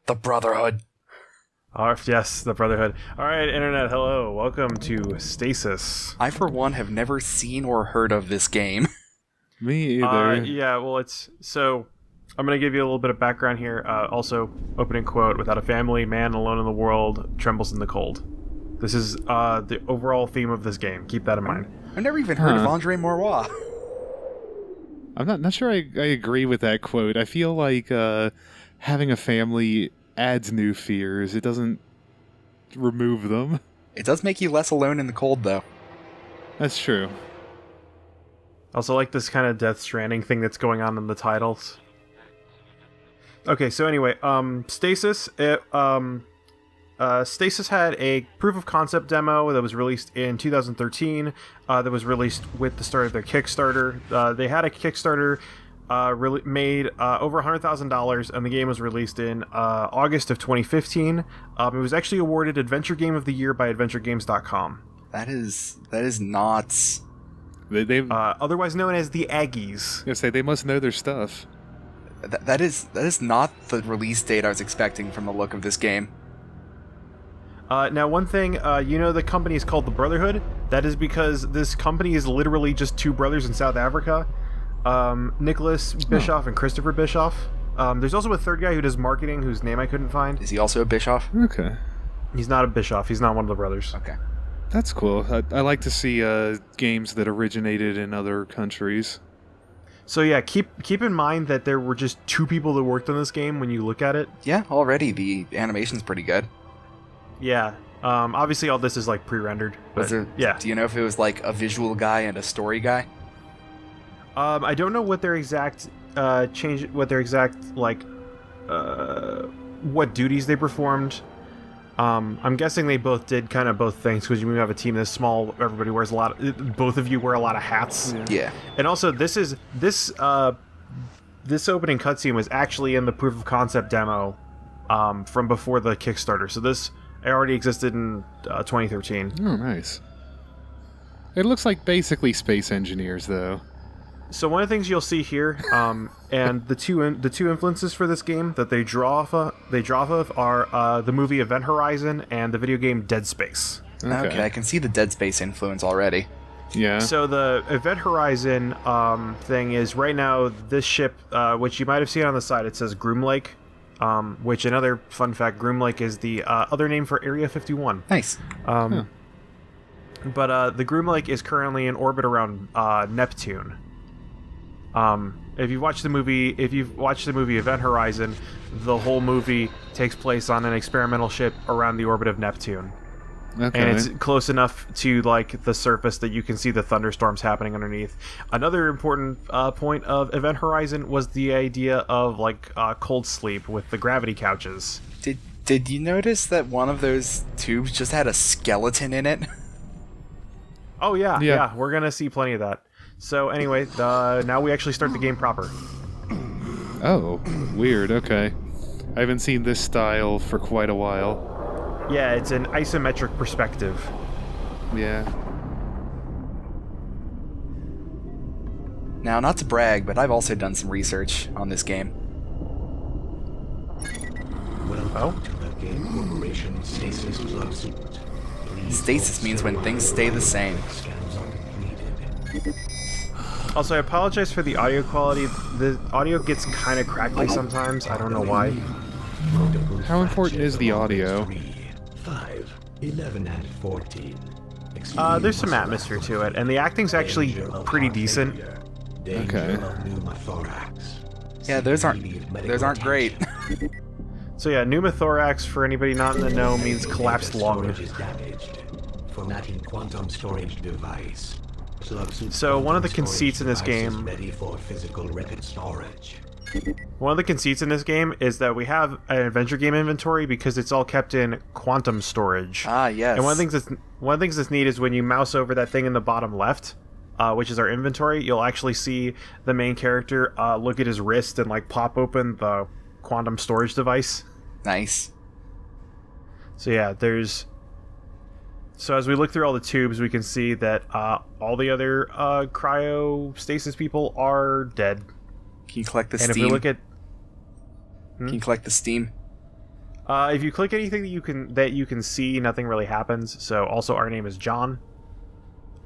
The Brotherhood. Yes, the Brotherhood. All right, Internet, hello. Welcome to Stasis. I, for one, have never seen or heard of this game. Me either. Yeah, well, I'm going to give you a little bit of background here. Also, opening quote, without a family, man alone in the world trembles in the cold. This is the overall theme of this game. Keep that in mind. I've never even heard of Andre Maurois. I'm not sure I agree with that quote. I feel like having a family adds new fears. It doesn't remove them. It does make you less alone in the cold, though. That's true. Also like this kind of Death Stranding thing that's going on in the titles. Okay, so anyway, Stasis. Stasis had a proof of concept demo that was released in 2013. That was released with the start of their Kickstarter. They had a Kickstarter made over $100,000, and the game was released in August of 2015. It was actually awarded Adventure Game of the Year by AdventureGames.com. That is not. Otherwise known as the Aggies. I say they must know their stuff. That is not the release date I was expecting from the look of this game. Now, one thing, the company is called the Brotherhood. That is because this company is literally just two brothers in South Africa. Nicholas Bischoff and Christopher Bischoff. There's also a third guy who does marketing, whose name I couldn't find. Is he also a Bischoff? Okay. He's not a Bischoff. He's not one of the brothers. Okay. That's cool. I like to see games that originated in other countries. So yeah, keep in mind that there were just two people that worked on this game when you look at it. Yeah, already the animation's pretty good. Yeah. Obviously all this is like pre-rendered. But yeah. Do you know if it was like a visual guy and a story guy? I don't know what their exact what duties they performed. I'm guessing they both did kind of both things, because when you have a team this small, everybody wears both of you wear a lot of hats. Yeah. And also this opening cutscene was actually in the proof of concept demo from before the Kickstarter. So this already existed in 2013. Oh, nice. It looks like basically space engineers, though. So one of the things you'll see here, and the two influences for this game that they draw off of are the movie Event Horizon and the video game Dead Space. Okay, I can see the Dead Space influence already. Yeah. So the Event Horizon thing is right now this ship, which you might have seen on the side, it says Groom Lake. Which, another fun fact, Groom Lake is the other name for Area 51. Nice. But the Groom Lake is currently in orbit around Neptune. If you've watched the movie Event Horizon, the whole movie takes place on an experimental ship around the orbit of Neptune. Okay. And it's close enough to like the surface that you can see the thunderstorms happening underneath. Another important point of Event Horizon was the idea of like cold sleep with the gravity couches. Did you notice that one of those tubes just had a skeleton in it? Oh yeah, we're gonna see plenty of that. So anyway, now we actually start the game proper. Oh, weird. Okay, I haven't seen this style for quite a while. Yeah, it's an isometric perspective. Yeah. Now, not to brag, but I've also done some research on this game. Welcome to the Game Corporation Stasis lawsuit. Stasis means when things stay the same. Scans are completed. Also, I apologize for the audio quality. The audio gets kind of crackly sometimes. I don't know why. How important is the audio? 5, 11, and 14. There's some atmosphere to it, and the acting's actually pretty decent. Okay. Yeah, those aren't great. So yeah, pneumothorax, for anybody not in the know, means collapsed lung. Is damaged. Formatting quantum storage device. So one of the conceits in this game, ready for physical record storage. One of the conceits in this game is that we have an adventure game inventory because it's all kept in quantum storage. Ah, yes. And one of the things that's neat is when you mouse over that thing in the bottom left, which is our inventory, you'll actually see the main character look at his wrist and like pop open the quantum storage device. Nice. So yeah, So as we look through all the tubes, we can see that all the other cryostasis people are dead. Can you collect the And steam? if we look at... Can you collect the steam? If you click anything that you can see, nothing really happens. So also our name is John.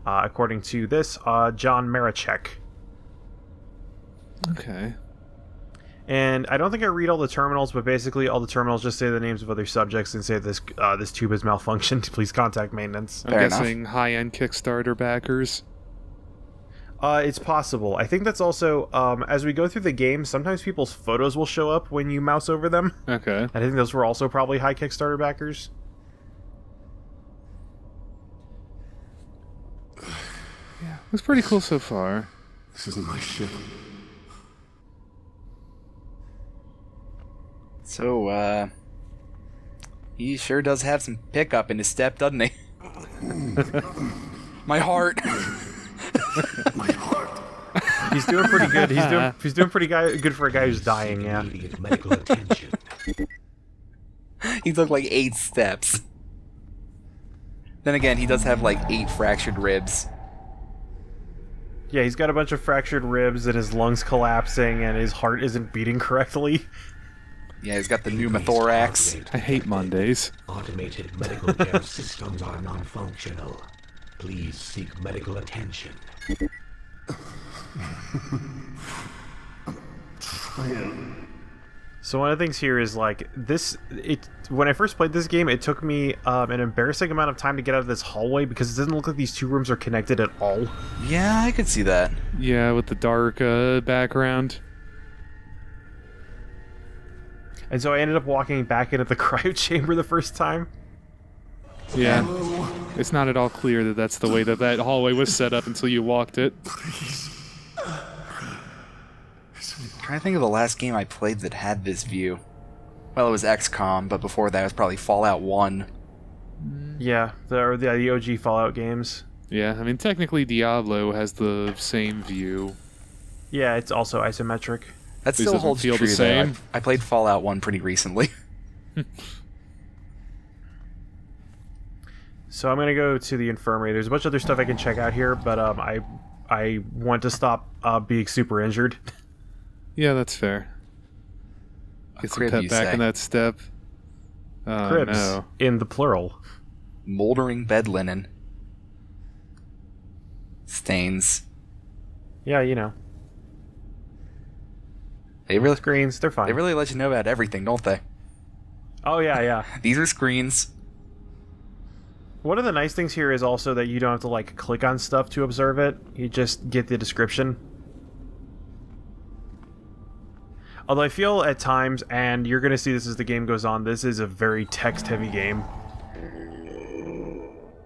According to this, John Marachek. Okay. And I don't think I read all the terminals, but basically all the terminals just say the names of other subjects and say this tube has malfunctioned. Please contact maintenance. I'm Fair guessing high-end Kickstarter backers. It's possible. I think that's also, as we go through the game, sometimes people's photos will show up when you mouse over them. Okay. I think those were also probably high Kickstarter backers. Yeah, looks pretty cool so far. This isn't my ship. So, he sure does have some pickup in his step, doesn't he? My heart. My heart. He's doing pretty good. He's doing pretty good for a guy who's dying. Yeah. Immediate medical attention. He took like 8 steps. Then again, he does have like 8 fractured ribs. Yeah, he's got a bunch of fractured ribs and his lungs collapsing and his heart isn't beating correctly. Yeah, he's got the pneumothorax. I hate Mondays. Automated medical care systems are non-functional. Please seek medical attention. So one of the things here is like this. When I first played this game, it took me an embarrassing amount of time to get out of this hallway because it doesn't look like these two rooms are connected at all. Yeah, I could see that. Yeah, with the dark background. And so I ended up walking back into the cryo chamber the first time. Yeah. It's not at all clear that that's the way that hallway was set up until you walked it. I'm trying to think of the last game I played that had this view. Well, it was XCOM, but before that it was probably Fallout 1. Yeah, the OG Fallout games. Yeah, I mean, technically Diablo has the same view. Yeah, it's also isometric. That These still doesn't holds feel true, the though. same. I played Fallout 1 pretty recently. So I'm gonna go to the infirmary. There's a bunch of other stuff I can check out here, but I want to stop being super injured. Yeah, that's fair. Get some crib, pep you back say? in that step. Oh, Cribs no. in the plural. Moldering bed linen. Stains. Yeah, you know, They really, screens. They're fine. they really let you know about everything, don't they? Oh yeah, yeah. These are screens. One of the nice things here is also that you don't have to like click on stuff to observe it. You just get the description. Although I feel at times, and you're gonna see this as the game goes on, this is a very text-heavy game.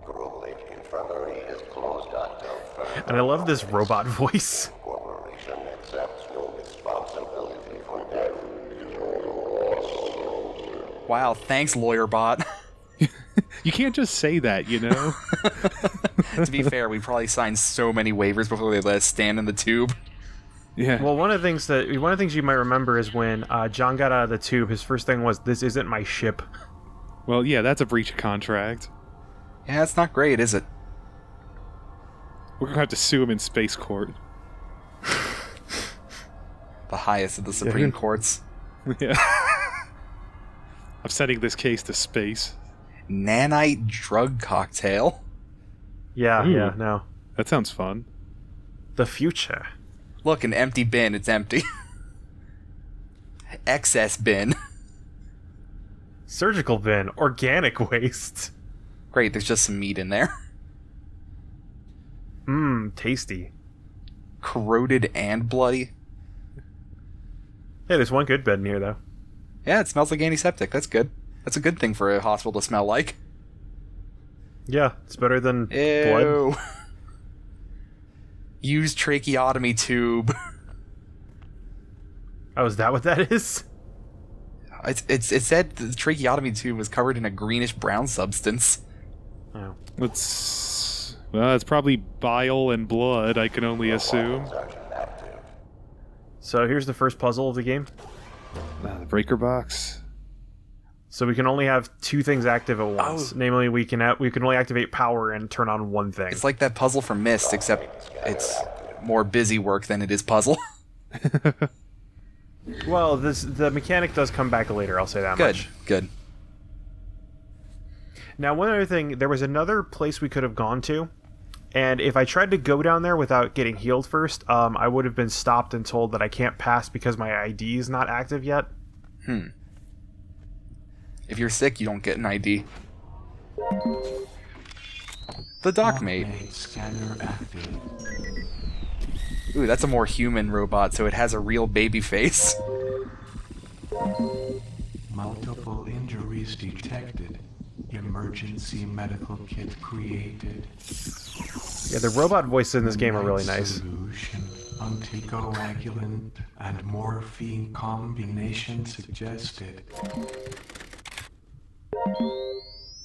Grueling infirmary is closed until further. And I love this robot voice. Corporation accepts no responsibility for death. Wow, thanks, lawyer bot. You can't just say that, you know? To be fair, we probably signed so many waivers before they let us stand in the tube. Yeah. Well, one of the things you might remember is when John got out of the tube, his first thing was, "This isn't my ship." Well, yeah, that's a breach of contract. Yeah, it's not great, is it? We're gonna have to sue him in space court. The highest of the Supreme Courts. Yeah. I'm sending this case to space. Nanite drug cocktail. Yeah, Ooh. yeah, no. That sounds fun. The future. Look, an empty bin, it's empty. Excess bin. Surgical bin. Organic waste. Great, there's just some meat in there. Mmm, tasty. Corroded and bloody. Hey, there's one good bed in here, though. Yeah, it smells like antiseptic. That's good. That's a good thing for a hospital to smell like. Yeah, it's better than blood. Ew. Used tracheotomy tube. Oh, is that what that is? It said the tracheotomy tube was covered in a greenish-brown substance. Oh. It's probably bile and blood, I can only assume. So here's the first puzzle of the game. The breaker box. So we can only have two things active at once. Oh. Namely, we can only activate power and turn on one thing. It's like that puzzle from Myst, except it's more busy work than it is puzzle. Well, the mechanic does come back later. I'll say that Good, much. good. Now, one other thing, there was another place we could have gone to, and if I tried to go down there without getting healed first, I would have been stopped and told that I can't pass because my ID is not active yet. If you're sick, you don't get an ID. The dockmate. Scanner active. Ooh, that's a more human robot, so it has a real baby face. Multiple injuries detected. Emergency medical kit created. Yeah, the robot voices in this game are really nice. Solution. Anticoagulant and morphine combination suggested.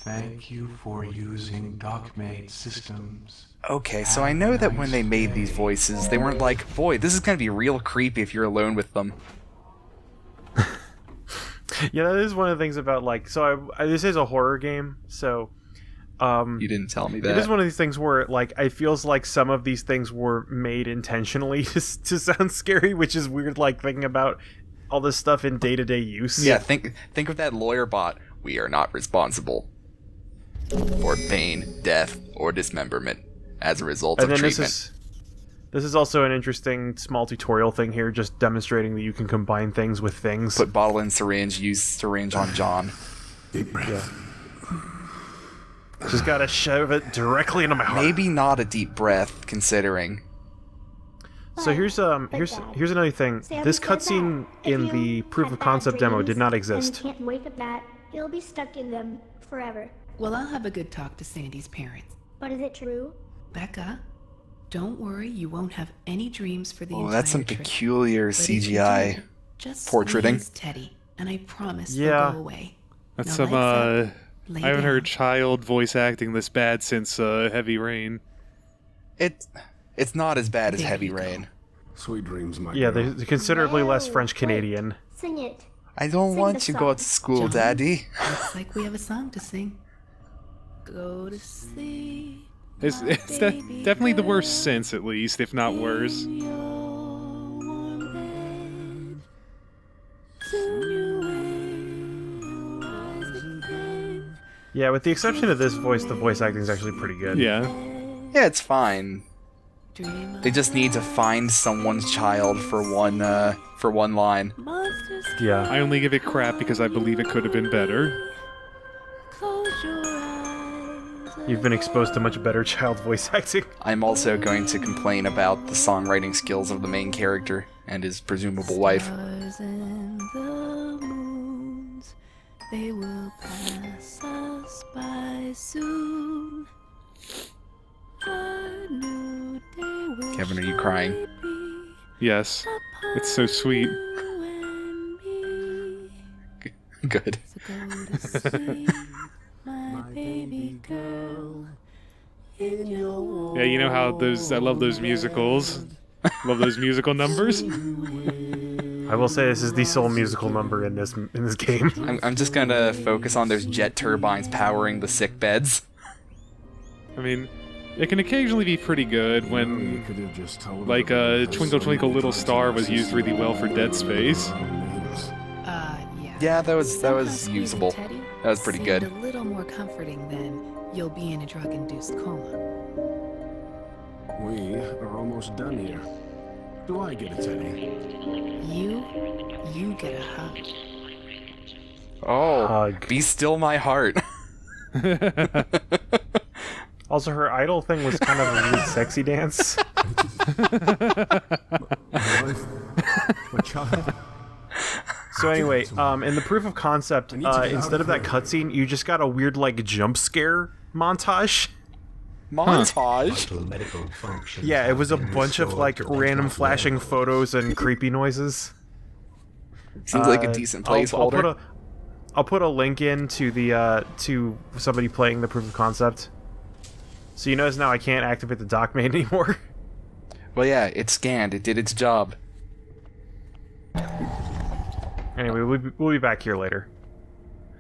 Thank you for using DocMate systems. Okay, so I know that when they made these voices, they weren't like, boy, this is gonna be real creepy if you're alone with them. Yeah, that is one of the things about, like, so this is a horror game, so You didn't tell me that. it is one of these things where, like, it feels like some of these things were made intentionally to sound scary, which is weird, like, thinking about all this stuff in day-to-day use. Yeah, think of that lawyer bot. We are not responsible for pain, death, or dismemberment as a result And of then treatment. this is also an interesting small tutorial thing here, just demonstrating that you can combine things with things. Put bottle in syringe, use syringe on John. Deep breath. Yeah. Just gotta shove it directly into my heart. Maybe not a deep breath, considering. So here's another thing. This cutscene in the proof of concept demo did not exist. And can't wake up that, he'll be stuck in them forever. Well, I'll have a good talk to Sandy's parents. But is it true? Becca, don't worry, you won't have any dreams for the Oh, entire that's some trip. peculiar But if you CGI do, just portraiting. squeeze Teddy, and I promise Yeah. they'll go away. That's Now some, lights up, lay I haven't down. heard child voice acting this bad since Heavy Rain. It's not as bad as There Heavy you go. Rain. Sweet dreams, my Yeah, girl. they're considerably less No, French wait. Canadian. Sing it. I don't Sing want the to go song. to school, John? Daddy. Looks like we have a song to sing. Go to sleep. It's definitely the worst sense, at least, if not worse. Yeah, with the exception of this voice, the voice acting is actually pretty good. Yeah. Yeah, it's fine. They just need to find someone's child for one line. Yeah. I only give it crap because I believe it could have been better. You've been exposed to much better child voice acting. I'm also going to complain about the songwriting skills of the main character and his presumable wife. Stars and the moons, they will pass us by soon. A new day will Kevin, are you crying? surely Yes. It's so sweet. be you and me. Good. So go to sleep, my baby girl, in your warm Yeah, you know how I love those musicals. Love those musical numbers. I will say this is the sole musical number in this game. I'm just gonna focus on those jet turbines powering the sick beds. I mean, it can occasionally be pretty good You when, could have just told like, her Twinkle Twinkle Little Star was used really well for Dead Space. Yeah. Yeah, that was Somehow squeezing usable. Teddy That was pretty seemed good. a little more comforting than you'll be in a drug-induced coma. We are almost done here. Do I get a Teddy? You get a hug. Oh, Hug. be still my heart. Also, her idol thing was kind of a weird sexy dance. My wife? My child? So anyway, in the proof of concept, instead of that cutscene, you just got a weird, like, jump scare montage. Montage. Vital medical functions Yeah, it have was a been bunch of, restored like, to random original flashing levels. photos and creepy noises. Seems like a decent placeholder. I'll put a link in to the to somebody playing the proof of concept. So you notice now I can't activate the dockmate anymore. Well, yeah, it scanned. It did its job. Anyway, we'll be back here later.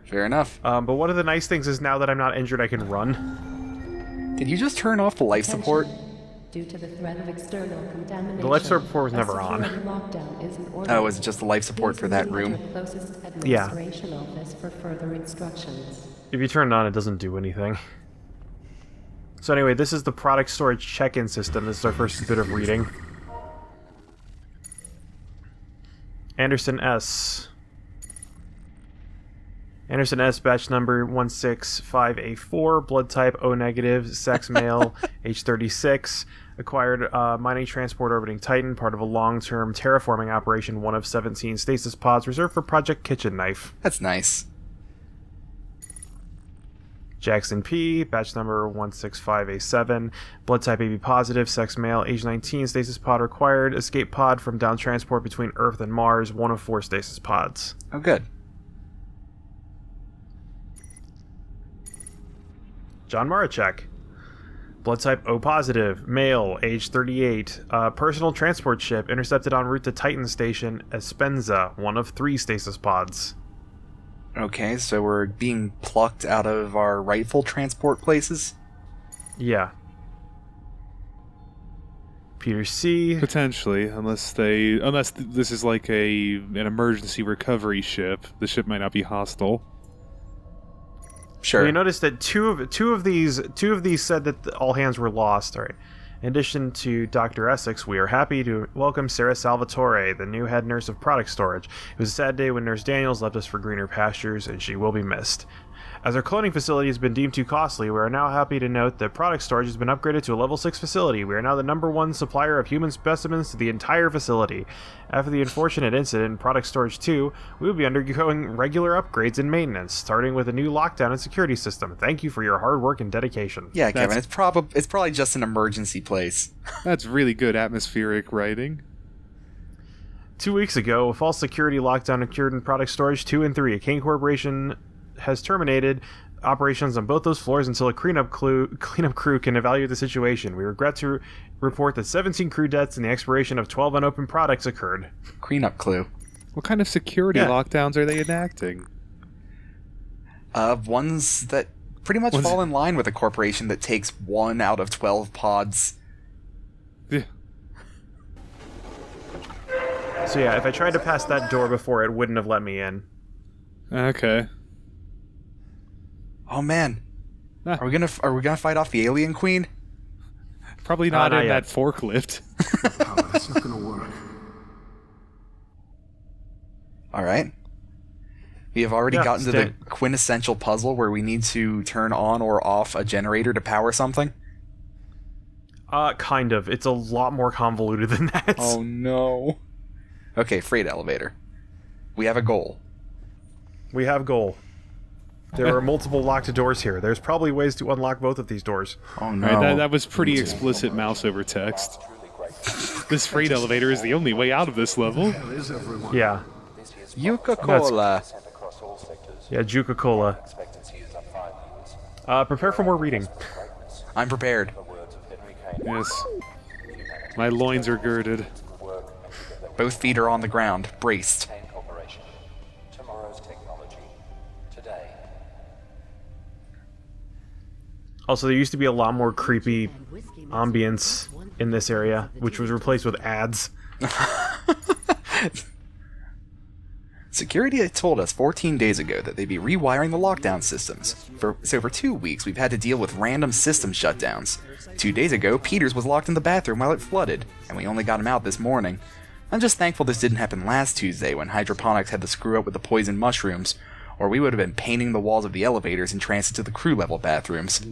Fair enough. But one of the nice things is now that I'm not injured, I can run. Did you just turn off the life support? Due to the threat of external contamination, The life support was never a on. security lockdown is in order. Oh, was it just the life support Please for that liaise with room? your closest Yeah. administration office for further instructions. If you turn it on, it doesn't do anything. So anyway, this is the product storage check-in system. This is our first bit of reading. Anderson S. Anderson S, batch number 165A4, blood type O negative, sex male, age 36. Acquired mining transport orbiting Titan, part of a long-term terraforming operation, one of 17 stasis pods reserved for Project Kitchen Knife. That's nice. Jackson P, batch number 165A7, blood type AB positive, sex male, age 19, stasis pod required, escape pod from down transport between Earth and Mars, one of 4 stasis pods. Oh, good. John Marachek, blood type O positive, male, age 38, personal transport ship intercepted en route to Titan Station, Espenza, one of 3 stasis pods. Okay, so we're being plucked out of our rightful transport places? Yeah. Peter C. Potentially, unless this is like an emergency recovery ship. The ship might not be hostile. Sure. Well, you notice that two of these said that all hands were lost. All right. In addition to Dr. Essex, we are happy to welcome Sarah Salvatore, the new head nurse of product storage. It was a sad day when Nurse Daniels left us for greener pastures, and she will be missed. As our cloning facility has been deemed too costly, we are now happy to note that product storage has been upgraded to a level 6 facility. We are now the #1 supplier of human specimens to the entire facility. After the unfortunate incident in Product Storage 2, we will be undergoing regular upgrades and maintenance, starting with a new lockdown and security system. Thank you for your hard work and dedication. Yeah, Kevin, it's probably just an emergency place. That's really good atmospheric writing. 2 weeks ago, a false security lockdown occurred in Product Storage 2 and 3. Kane Corporation has terminated operations on both those floors until a cleanup crew can evaluate the situation. We regret to report that 17 crew deaths and the expiration of 12 unopened products occurred. Cleanup clue. What kind of security lockdowns are they enacting? Ones that pretty much fall in line with a corporation that takes 1 out of 12 pods. Yeah. So yeah, if I tried to pass that door before, it wouldn't have let me in. Okay. Oh man, are we gonna fight off the alien queen? Probably not in yet. that forklift. Oh, that's not gonna work. All right. We have already gotten to the quintessential puzzle where we need to turn on or off a generator to power something. Kind of. It's a lot more convoluted than that. Oh no. Okay, freight elevator. We have a goal. We have goal. There are multiple locked doors here. There's probably ways to unlock both of these doors. Oh no. Right, that was pretty explicit mouse over text. This freight elevator is the only way out of this level. Yeah. Yuca-Cola. Yeah, Juca-Cola. Prepare for more reading. I'm prepared. Yes. My loins are girded. Both feet are on the ground, braced. Also, there used to be a lot more creepy ambience in this area, which was replaced with ads. Security had told us 14 days ago that they'd be rewiring the lockdown systems. For 2 weeks, we've had to deal with random system shutdowns. 2 days ago, Peters was locked in the bathroom while it flooded, and we only got him out this morning. I'm just thankful this didn't happen last Tuesday when hydroponics had to screw up with the poison mushrooms, or we would have been painting the walls of the elevators in transit to the crew-level bathrooms.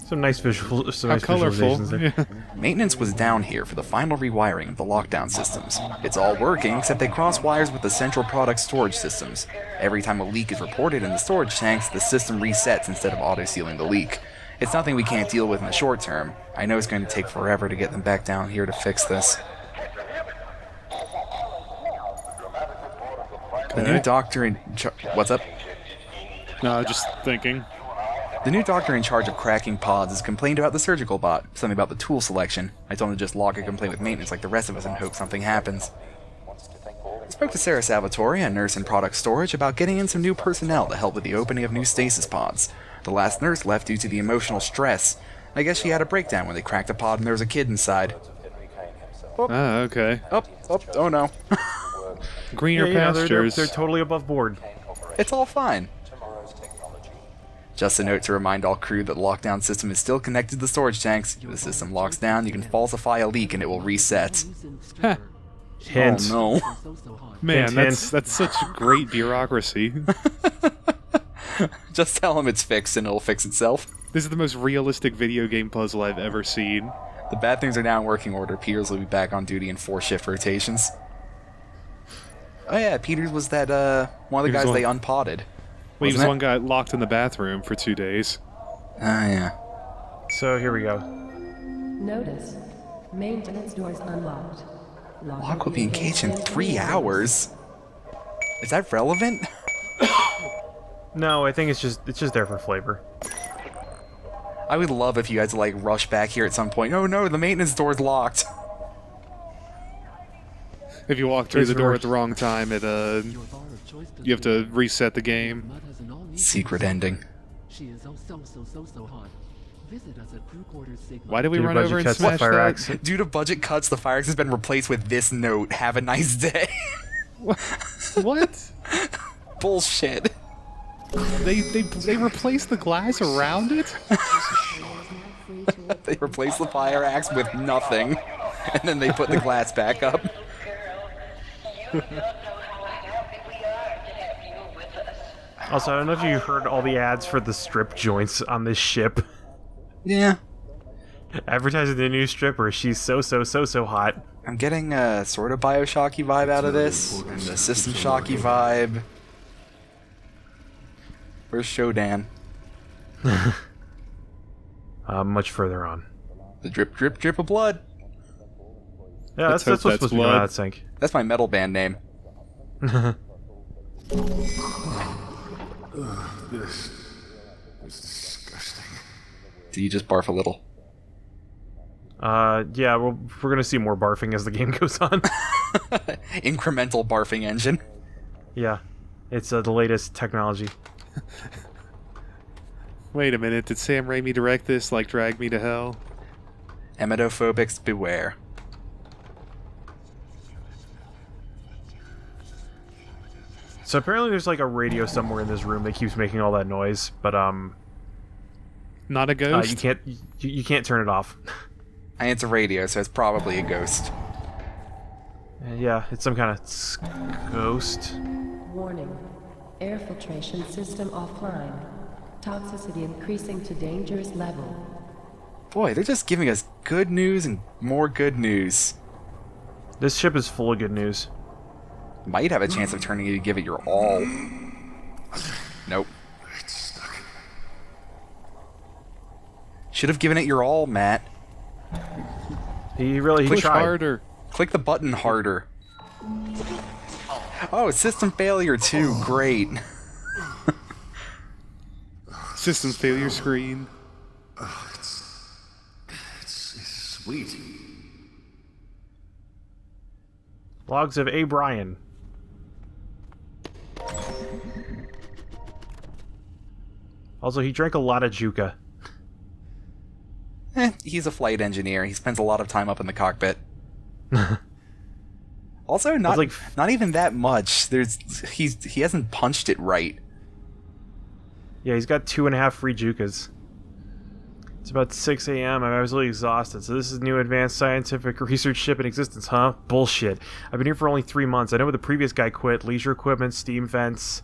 Some nice visuals. How colorful. There. Maintenance was down here for the final rewiring of the lockdown systems. It's all working, except they cross wires with the central product storage systems. Every time a leak is reported in the storage tanks, the system resets instead of auto-sealing the leak. It's nothing we can't deal with in the short term. I know it's going to take forever to get them back down here to fix this. The new doctor in What's up? No, just thinking. The new doctor in charge of cracking pods has complained about the surgical bot, something about the tool selection. I told him to just log a complaint with maintenance like the rest of us and hope something happens. I spoke to Sarah Salvatore, a nurse in product storage, about getting in some new personnel to help with the opening of new stasis pods. The last nurse left due to the emotional stress. I guess she had a breakdown when they cracked a pod and there was a kid inside. Ah, okay. Oh no. Greener Yeah, pastures. they're totally above board. It's all fine. Just a note to remind all crew that the lockdown system is still connected to the storage tanks. If the system locks down, you can falsify a leak and it will reset. Huh. Hint. Oh Man, Hint, that's such great bureaucracy. no. Just tell him it's fixed and it'll fix itself. This is the most realistic video game puzzle I've ever seen. The bathrooms are now in working order. Peters will be back on duty in 4 shift rotations. Oh yeah, Peters was that, one of the guys they unpotted. Well, he was Wasn't it? one guy locked in the bathroom for 2 days. Ah, yeah. So here we go. Notice. Maintenance doors unlocked. Lock will be engaged in 3 hours? Is that relevant? No, I think it's just there for flavor. I would love if you guys like rush back here at some point. Oh no, the maintenance door's locked. If you walk through It's the door worse. at the wrong time, you have to reset the game. Secret ending. Why did we Due to run budget over and cuts, the smash fire that? axe. Due to budget cuts, the fire axe has been replaced with this note. Have a nice day. What? Bullshit. They replaced the glass around it? They replaced the fire axe with nothing. And then they put the glass back up. Also, I don't know if you heard all the ads for the strip joints on this ship. Yeah. Advertising the new stripper. She's so hot. I'm getting a sort of Bioshocky vibe out of this. And a System Shocky vibe. Where's Shodan? Much further on. The drip, drip, drip of blood. Yeah, Let's that's hope what's that's supposed to be going blood. out of sync. That's my metal band name. This is disgusting. Did you just barf a little? Yeah, we're gonna see more barfing as the game goes on. Incremental barfing engine. Yeah, it's the latest technology. Wait a minute, did Sam Raimi direct this like Drag Me to Hell? Emetophobics beware. So apparently there's like a radio somewhere in this room that keeps making all that noise, but Not a ghost? you can't turn it off. And it's a radio, so it's probably a ghost. Yeah, it's some kind of ghost. Warning. Air filtration system offline. Toxicity increasing to dangerous level. Boy, they're just giving us good news and more good news. This ship is full of good news. Might have a chance of turning you to give it your all. Nope. Should have given it your all, Matt. He Push tried. harder. Click the button harder. Oh, system failure too. Great. Systems failure screen. It's sweet. Logs of A. Bryan. Also, he drank a lot of Juca. He's a flight engineer. He spends a lot of time up in the cockpit. Also, not like- not even that much. He hasn't punched it right. Yeah, he's got 2.5 free Jucas. It's about 6 a.m. I'm absolutely exhausted. So this is new advanced scientific research ship in existence, huh? Bullshit. I've been here for only 3 months. I know the previous guy quit. Leisure equipment, steam vents.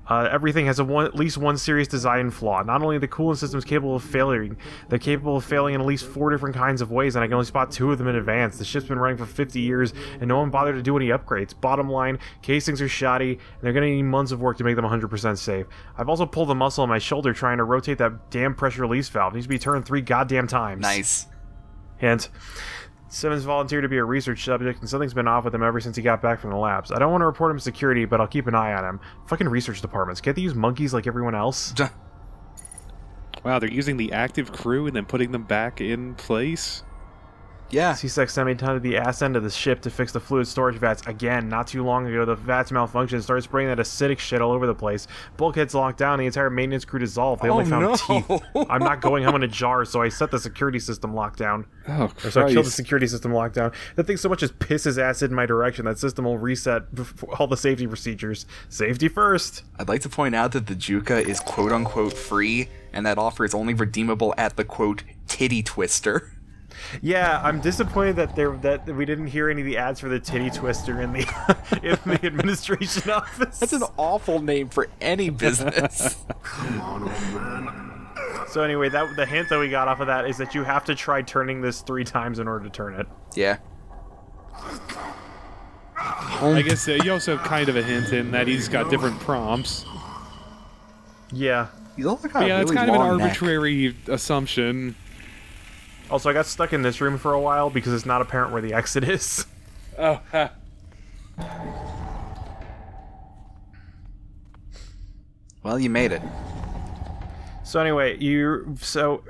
Everything has at least one serious design flaw. Not only are the coolant systems capable of failing, they're capable of failing in at least 4 different kinds of ways, and I can only spot 2 of them in advance. The ship's been running for 50 years, and no one bothered to do any upgrades. Bottom line, casings are shoddy, and they're going to need months of work to make them 100% safe. I've also pulled a muscle on my shoulder trying to rotate that damn pressure release valve. It needs to be turned 3 goddamn times. Nice. Hint. Simmons volunteered to be a research subject, and something's been off with him ever since he got back from the labs. I don't want to report him to security, but I'll keep an eye on him. Fucking research departments. Can't they use monkeys like everyone else? Wow, they're using the active crew and then putting them back in place? Yeah. C-Sec sent me to the ass end of the ship to fix the fluid storage vats. Again, not too long ago, the vats malfunctioned and started spraying that acidic shit all over the place. Bulkheads locked down, the entire maintenance crew dissolved. They only found teeth. I'm not going home in a jar, so I set the security system lockdown. Oh, Or so I killed the Christ. security system lockdown. That thing so much as pisses acid in my direction, that system will reset all the safety procedures. Safety first! I'd like to point out that the Juka is quote-unquote free, and that offer is only redeemable at the, quote, titty twister. Yeah, I'm disappointed that we didn't hear any of the ads for the titty twister in the in the administration office. That's an awful name for any business. Come on, old man. So anyway, the hint that we got off of that is that you have to try turning this 3 times in order to turn it. Yeah. I guess you also have kind of a hint in that he's got different prompts. Yeah. He's also got But a yeah, really it's kind of an long neck. arbitrary assumption. Also, I got stuck in this room for a while because it's not apparent where the exit is. Oh, ha. Well, you made it. So anyway,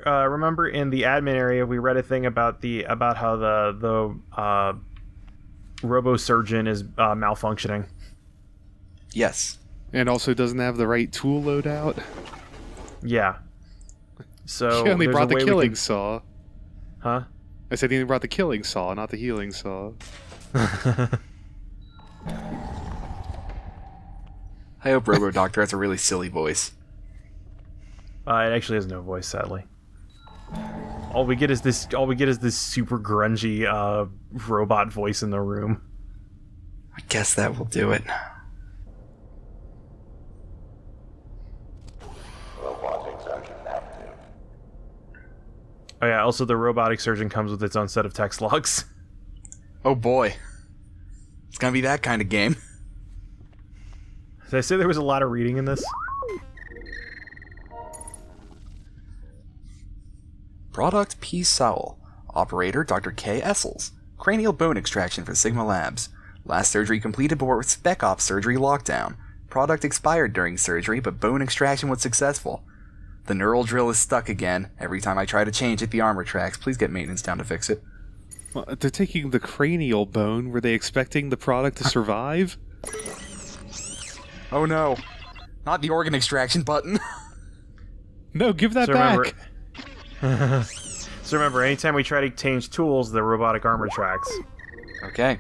remember in the admin area we read a thing about how the robo-surgeon is malfunctioning. Yes. And also doesn't have the right tool loadout. Yeah. So He only there's brought a the way we killing can- saw. Huh? I said he only brought the killing saw, not the healing saw. I hope Robo-Doctor has a really silly voice. It actually has no voice, sadly. All we get is this super grungy robot voice in the room. I guess that will do it. Robotic surgeon active. Oh yeah, also the robotic surgeon comes with its own set of text logs. Oh boy. It's gonna be that kind of game. Did I say there was a lot of reading in this? Product P. Sowell. Operator Dr. K. Essels. Cranial bone extraction for Sigma Labs. Last surgery completed before Spec Ops surgery lockdown. Product expired during surgery, but bone extraction was successful. The neural drill is stuck again. Every time I try to change it, the arm retracts. Please get maintenance down to fix it. Well, they're taking the cranial bone. Were they expecting the product to survive? Oh no. Not the organ extraction button. No, give that So back. So remember, anytime we try to change tools, the robotic arm retracts. Okay.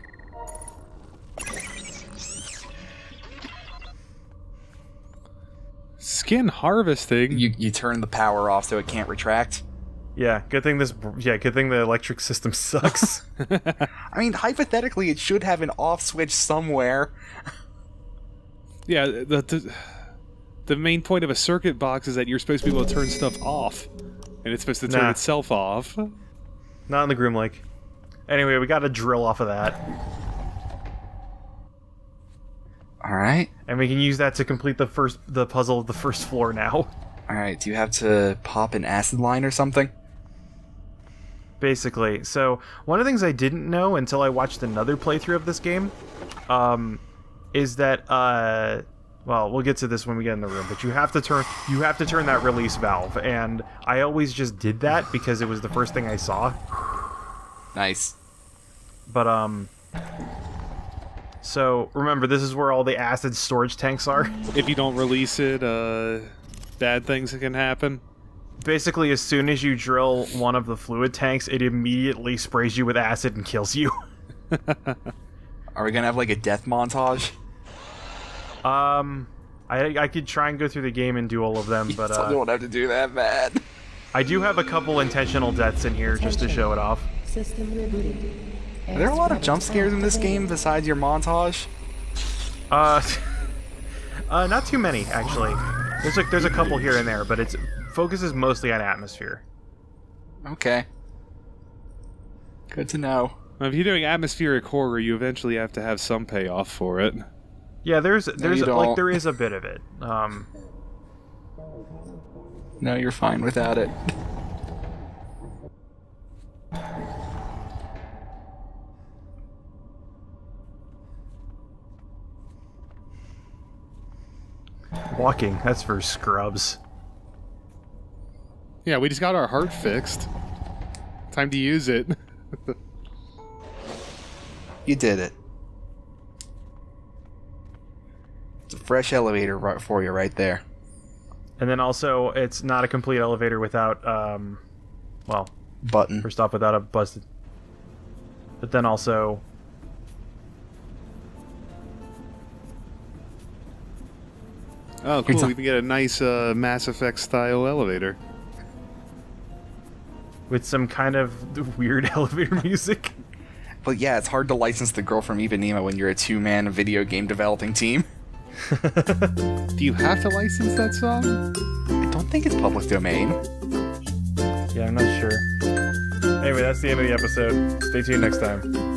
Skin harvesting. You turn the power off so it can't retract. Yeah, good thing the electric system sucks. I mean, hypothetically, it should have an off switch somewhere. Yeah, the main point of a circuit box is that you're supposed to be able to turn stuff off, and it's supposed to turn Nah. itself off. Not in the Groom Lake. Anyway, we got a drill off of that, Alright. and we can use that to complete the puzzle of the first floor now. Alright, do you have to pop an acid line or something? Basically. So, one of the things I didn't know until I watched another playthrough of this game, is that, well, we'll get to this when we get in the room, but you have to turn that release valve, and I always just did that because it was the first thing I saw. Nice. But, so, remember, this is where all the acid storage tanks are. If you don't release it, bad things can happen. Basically, as soon as you drill one of the fluid tanks, it immediately sprays you with acid and kills you. Are we gonna have like a death montage? I could try and go through the game and do all of them, but, You don't have to do that, man. I do have a couple intentional deaths in here just to show it off. System rebooted. Are there a lot of jump scares in this game besides your montage? Not too many, actually. There's a couple here and there, but it focuses mostly on atmosphere. Okay. Good to know. Well, if you're doing atmospheric horror, you eventually have to have some payoff for it. Yeah, there's you like don't. there is a bit of it. No, you're fine without it. Walking, that's for scrubs. Yeah, we just got our heart fixed. Time to use it. You did it. It's a fresh elevator for you right there. And then also, it's not a complete elevator without, well, Button. first off, without a busted. But then also, Oh, cool. We can get a nice Mass Effect style elevator. with some kind of weird elevator music. But yeah, it's hard to license the girl from Ipanema when you're a two-man video game developing team. Do you have to license that song? I don't think it's public domain. Yeah, I'm not sure. Anyway, that's the end of the episode. Stay tuned next time.